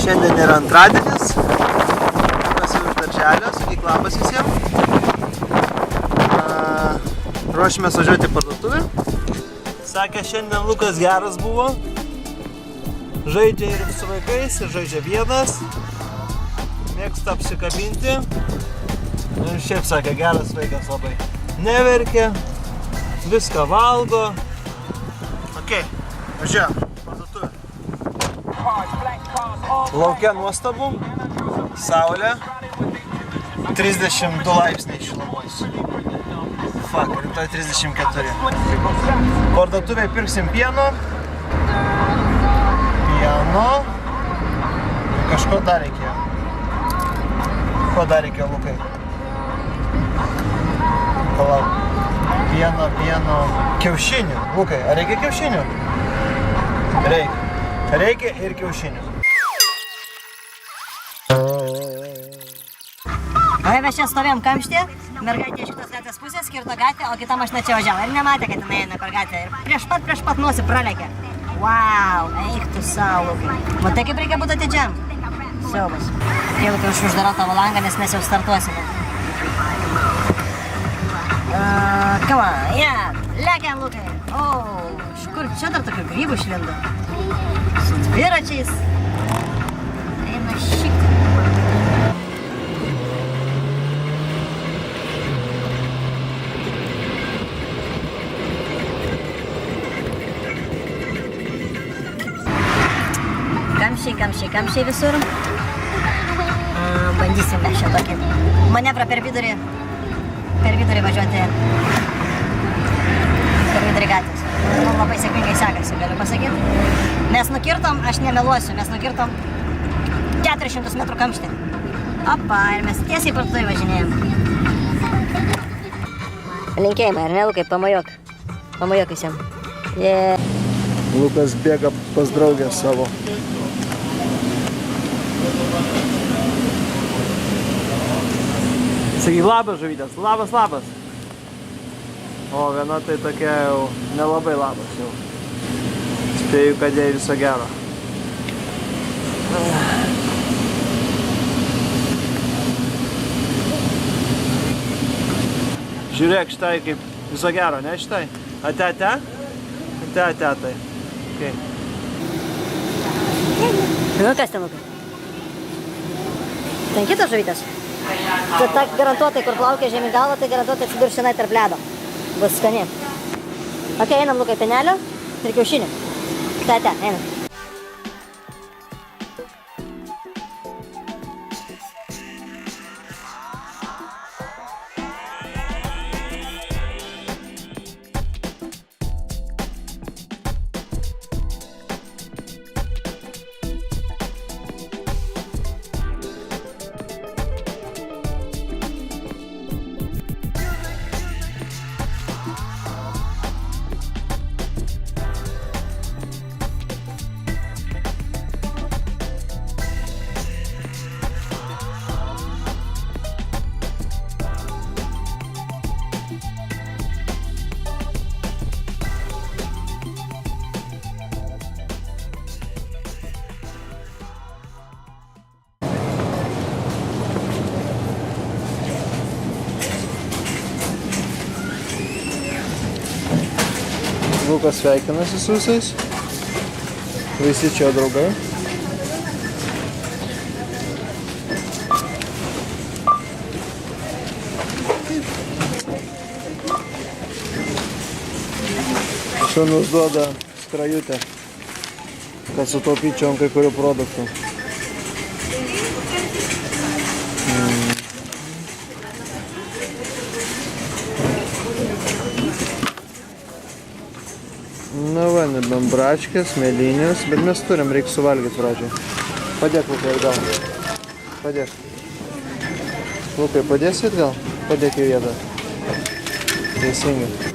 Šiandien yra antradienis. Mes jau iš darželio, sakyk labas visiems. Ruošimės važiuoti į parduotuvę. Sakė, šiandien Lukas geras buvo. Žaidžia ir su vaikais, ir žaidžia vienas. Mėgsta apsikabinti. Ir šiaip sakė, geras vaikas labai. Neverkia, viską valgo. Ok, važiuojam, parduotuvė. Lauke nuostabu, saulė, 32 laipsniai šilumos. Fuck, rytoj 34. Parduotuvėje pirksim pieno. Kažko dar reikėjo. Ko dar reikėjo, Lukai? Palauk. Pieno. Kiaušinių. Lukai, ar reikia kiaušinių? Reikia. Reikia ir kiaušinių. Mes čia stovėjom kamštė, mergaitė iš kitos gatvės pusės, skirto gatvė, o kita mašina čia važiavo. Ir nematė, kad jinai eina per gatvę. Ir prieš pat nosį pralekė. Wow, eik tu savo, Lukai. Matai, kaip reikia būti atidžiam? Siaubas. Jau Lukai, aš uždarau tavo langą, nes mes jau startuosime. Come on, yeah, lekiam, Lukai. Iš kur čia dar tokių grybų išlindo? Su dviračiais. Eina šik. Kamščiai visur. Bandysim mes čia tokį manevrą per vidurį važiuoti. Per vidurį gatvės. Mums labai sėkmingai sekasi, galiu pasakyti. Mes nukirtom, aš nemeluosiu, mes nukirtom 400 metrų kamštį. Opa, ir mes tiesiai parduotuvėje važinėjom. Linkėjimai, ar ne, Lukai, pamojuok. Pamojuok visiems. Yeah. Lukas bėga pas draugę savo. Sakyk, labas žuvytės, labas. O viena tai tokia jau nelabai labas jau. Spėju, kad jai viso gero. Žiūrėk šitai kaip viso gero, ne šitai? Ate? Ate tai. Okay. Nu kas ten, Lukai? Ten kitos žuvytės? Tai ta garantuotai, kur plaukia žemį galvą, tai garantuotai atsidurs šiandien tarp ledo. Bus skani. Ok, einam, Lukai, pienelio ir kiaušinių. Ate, einam. Lukas sveikinasi su visais. Visi čia draugai. Šunus duoda skrajutę, kad sutaupyčiau ant kai kurių produktų. Na va, nebent bračkės, mėlynės, bet mes turim, reikia suvalgyti pradžiai. Padėk, Lukai, atgal. Padėk. Lukai, padėsi atgal? Padėk į vietą. Teisingai.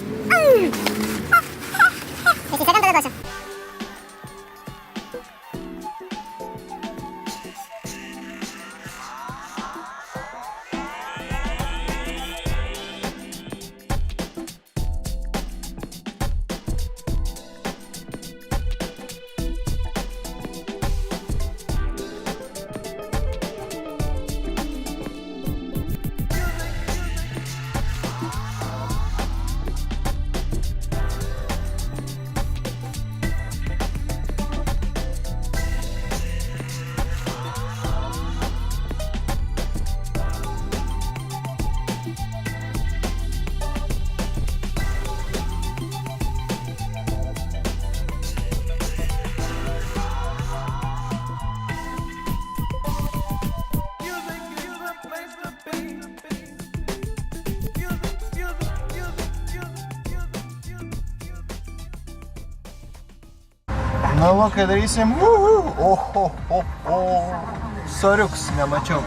Na, Lukai, darysim. Oho. Soriuks, nemačiau.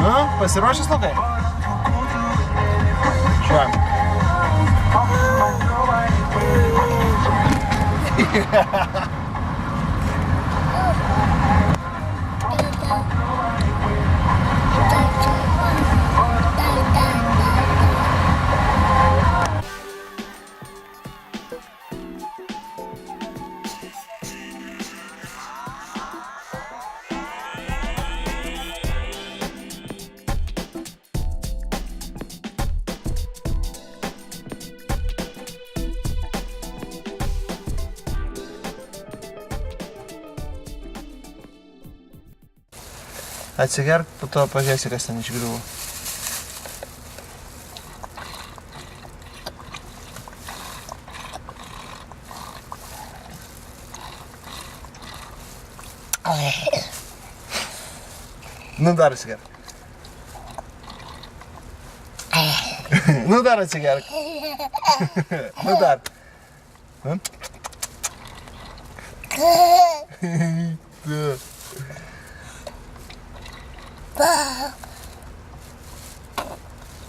Nu, pasiruošęs, Lukai? Šiuo. Atsigerk, po to pažiūrėsi, kas ten išgriuvo. Nu dar atsigerk. Nu dar atsigerk. Nu dar.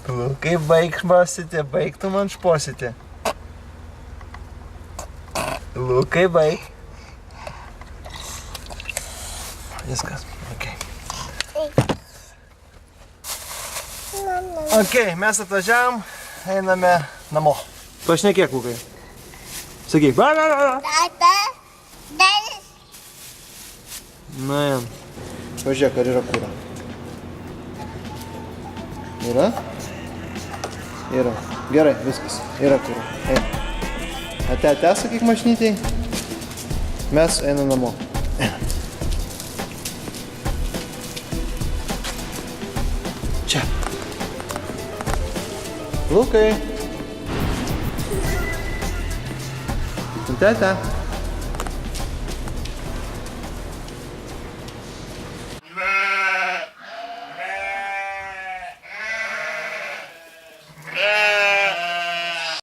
Lukai, baig šposite, baig tu man šposite. Lukai, baig. Viskas, okei. Okei, mes atvažiavam, einame namo. Pašnekėk, Lukai. Sakyk. Na, jam. Pažiūrėk, ar yra kūra. Yra? Yra. Gerai, viskas. Yra kūra. Eina. Ate, sakyk mašinytei. Mes einam namo. Čia. Lukai. Ate.